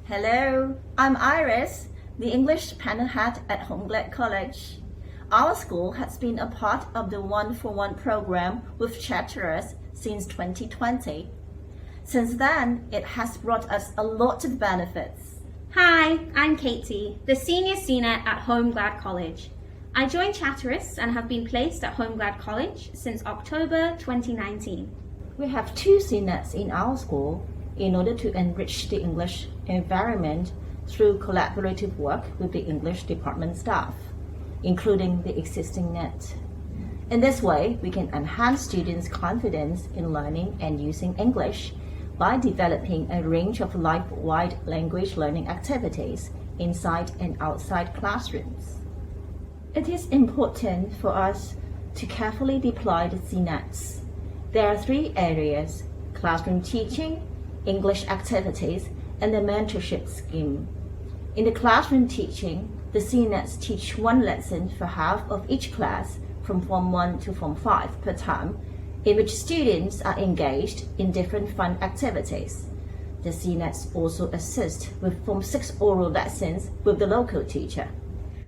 Hello, I'm Iris, the English panel head at Holm College. Our school has been a part of the one-for-one program with Chatterus since 2020. Since then, it has brought us a lot of benefits. Hi, I'm Katie, the Senior CNET at Holm College. I joined Chatterus and have been placed at Holm College since October 2019. We have 2 CNETs in our school in order to enrich the English environment through collaborative work with the English department staff, including the existing net. In this way, we can enhance students' confidence in learning and using English by developing a range of life-wide language learning activities inside and outside classrooms. It is important for us to carefully deploy the CNETs. There are 3 areas: classroom teaching, English activities, and the mentorship scheme. In the classroom teaching, the CNETs teach 1 lesson for half of each class from Form 1 to Form 5 per term, in which students are engaged in different fun activities. The CNETs also assist with Form 6 oral lessons with the local teacher.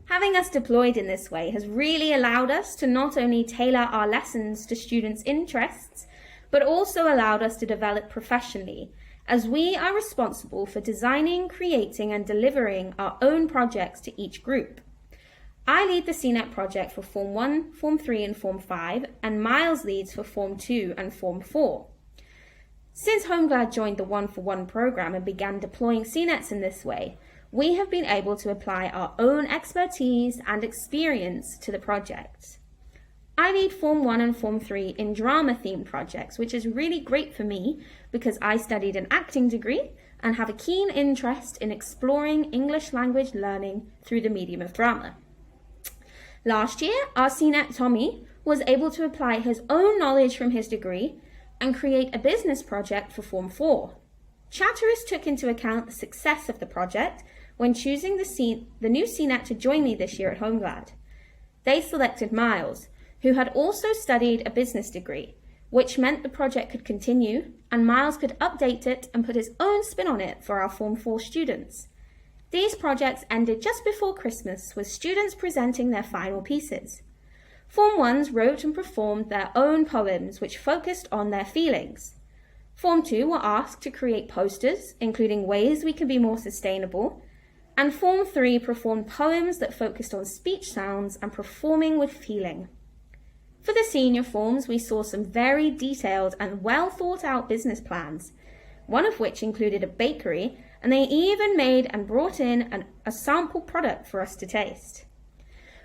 Having us deployed in this way has really allowed us to not only tailor our lessons to students' interests, but also allowed us to develop professionally, as we are responsible for designing, creating, and delivering our own projects to each group. I lead the CNET project for Form 1, Form 3, and Form 5, and Miles leads for Form 2 and Form 4. Since HomeGlad joined the one-for-one program and began deploying CNETs in this way, we have been able to apply our own expertise and experience to the project. I lead Form 1 and Form 3 in drama-themed projects, which is really great for me because I studied an acting degree and have a keen interest in exploring English language learning through the medium of drama. Last year, our CNET Tommy was able to apply his own knowledge from his degree and create a business project for Form 4. Chatterus took into account the success of the project when choosing the new CNET to join me this year at HomeGlad. They selected Miles, who had also studied a business degree, which meant the project could continue and Miles could update it and put his own spin on it for our Form 4 students. These projects ended just before Christmas with students presenting their final pieces. Form 1s wrote and performed their own poems which focused on their feelings. Form 2 were asked to create posters, including ways we can be more sustainable, and Form 3 performed poems that focused on speech sounds and performing with feeling. For the senior forms, we saw some very detailed and well thought out business plans, one of which included a bakery, and they even made and brought in a sample product for us to taste.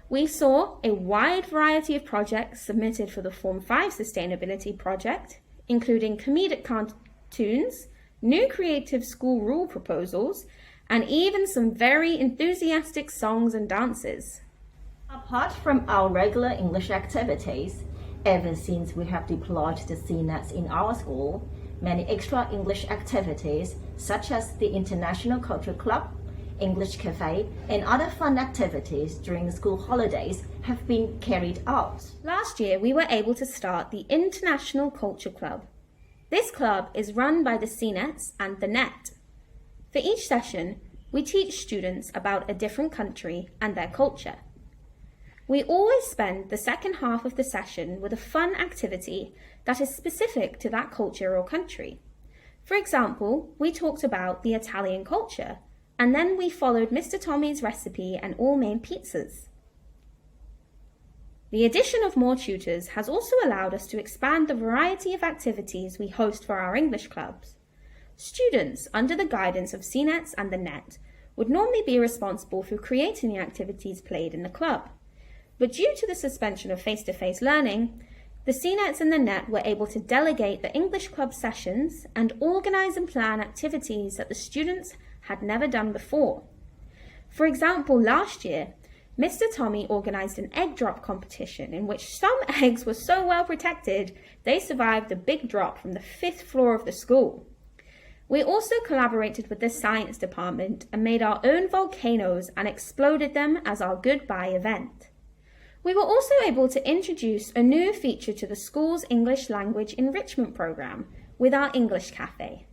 We saw a wide variety of projects submitted for the Form 5 Sustainability Project, including comedic cartoons, new creative school rule proposals, and even some very enthusiastic songs and dances. Apart from our regular English activities, ever since we have deployed the CNETs in our school, many extra English activities such as the International Culture Club, English Cafe, and other fun activities during the school holidays have been carried out. Last year, we were able to start the International Culture Club. This club is run by the CNETs and the NET. For each session, we teach students about a different country and their culture. We always spend the second half of the session with a fun activity that is specific to that culture or country. For example, we talked about the Italian culture, and then we followed Mr. Tommy's recipe and all made pizzas. The addition of more tutors has also allowed us to expand the variety of activities we host for our English clubs. Students, under the guidance of CNETs and the NET, would normally be responsible for creating the activities played in the club. But due to the suspension of face-to-face learning, the CNETs and the NET were able to delegate the English club sessions and organise and plan activities that the students had never done before. For example, last year, Mr. Tommy organised an egg drop competition in which some eggs were so well protected they survived a big drop from the 5th floor of the school. We also collaborated with the science department and made our own volcanoes and exploded them as our goodbye event. We were also able to introduce a new feature to the school's English language enrichment program with our English Cafe.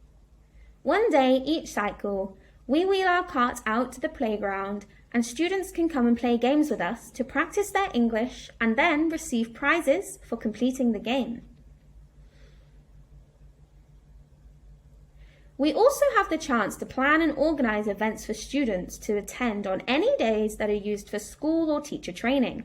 One day each cycle, We wheel our cart out to the playground and students can come and play games with us to practice their English and then receive prizes for completing the game. We also have the chance to plan and organise events for students to attend on any days that are used for school or teacher training.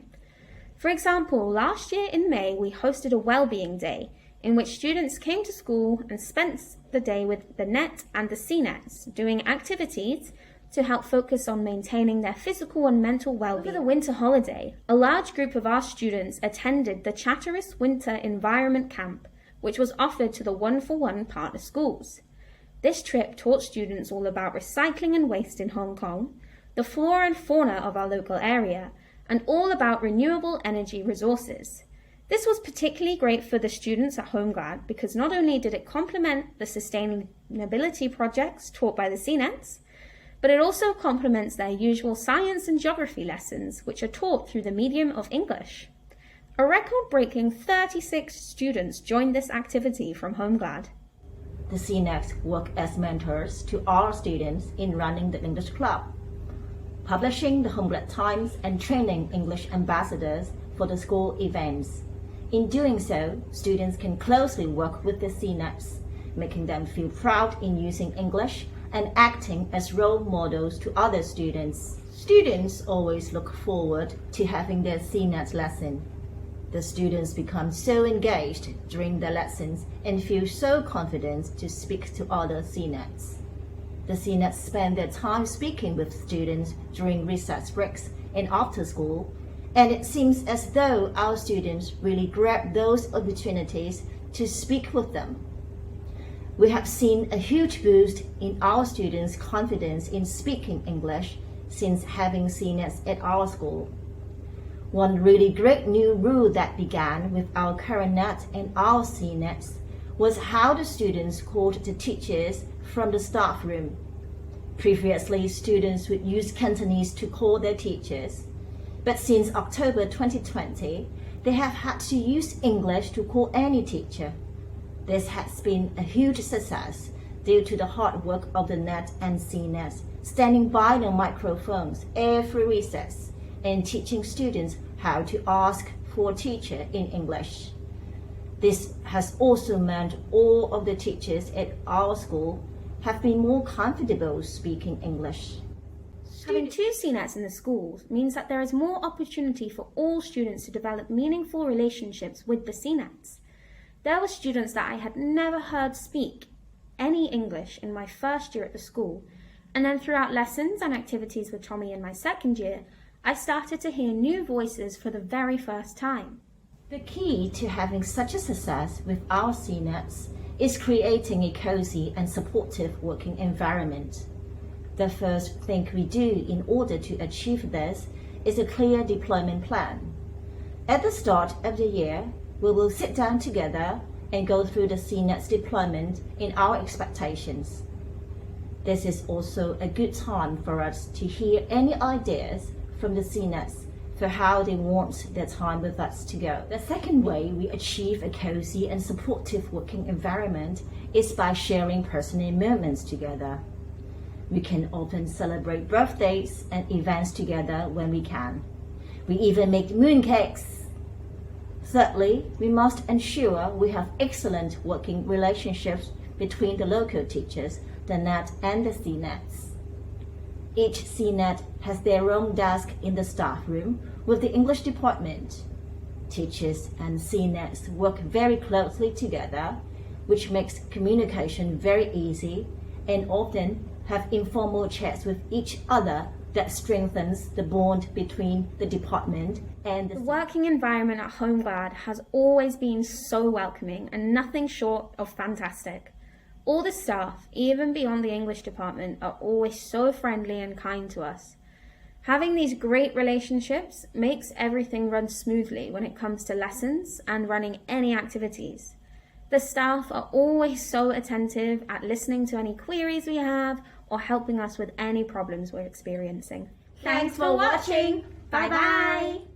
For example, last year in May we hosted a Wellbeing Day in which students came to school and spent the day with the NET and the CNETs doing activities to help focus on maintaining their physical and mental well-being. Over the winter holiday, a large group of our students attended the Chatterus Winter Environment Camp, which was offered to the 1-for-1 partner schools. This trip taught students all about recycling and waste in Hong Kong, the flora and fauna of our local area, and all about renewable energy resources. This was particularly great for the students at HomeGrad because not only did it complement the sustainability projects taught by the CNETs, but it also complements their usual science and geography lessons, which are taught through the medium of English. A record-breaking 36 students joined this activity from HomeGrad. The CNETs work as mentors to our students in running the English Club, publishing the HomeGrad Times and training English ambassadors for the school events. In doing so, students can closely work with the CNETs, making them feel proud in using English and acting as role models to other students. Students always look forward to having their CNET lesson. The students become so engaged during their lessons and feel so confident to speak to other CNETs. The CNETs spend their time speaking with students during recess breaks and after school, and it seems as though our students really grab those opportunities to speak with them. We have seen a huge boost in our students' confidence in speaking English since having CNETs at our school. One really great new rule that began with our current NET and our CNETs was how the students called the teachers from the staff room. Previously, students would use Cantonese to call their teachers, but since October 2020, they have had to use English to call any teacher. This has been a huge success due to the hard work of the NET and CNETs standing by the microphones every recess and teaching students how to ask for a teacher in English. This has also meant all of the teachers at our school have been more comfortable speaking English. Having 2 CNETs in the schools means that there is more opportunity for all students to develop meaningful relationships with the CNETs. There were students that I had never heard speak any English in my first year at the school, and then throughout lessons and activities with Tommy in my second year, I started to hear new voices for the very first time. The key to having such a success with our CNETs is creating a cozy and supportive working environment. The first thing we do in order to achieve this is a clear deployment plan. At the start of the year, we will sit down together and go through the CNETs deployment in our expectations. This is also a good time for us to hear any ideas from the CNETs for how they want their time with us to go. The second way we achieve a cozy and supportive working environment is by sharing personal moments together. We can often celebrate birthdays and events together when we can. We even make mooncakes. Thirdly, we must ensure we have excellent working relationships between the local teachers, the NET and the CNETs. Each CNET has their own desk in the staff room with the English department. Teachers and CNETs work very closely together, which makes communication very easy, and often have informal chats with each other that strengthens the bond between the department and the working environment at HomeGrad has always been so welcoming and nothing short of fantastic. All the staff, even beyond the English department, are always so friendly and kind to us. Having these great relationships makes everything run smoothly when it comes to lessons and running any activities. The staff are always so attentive at listening to any queries we have or helping us with any problems we're experiencing. Thanks for watching. Bye bye.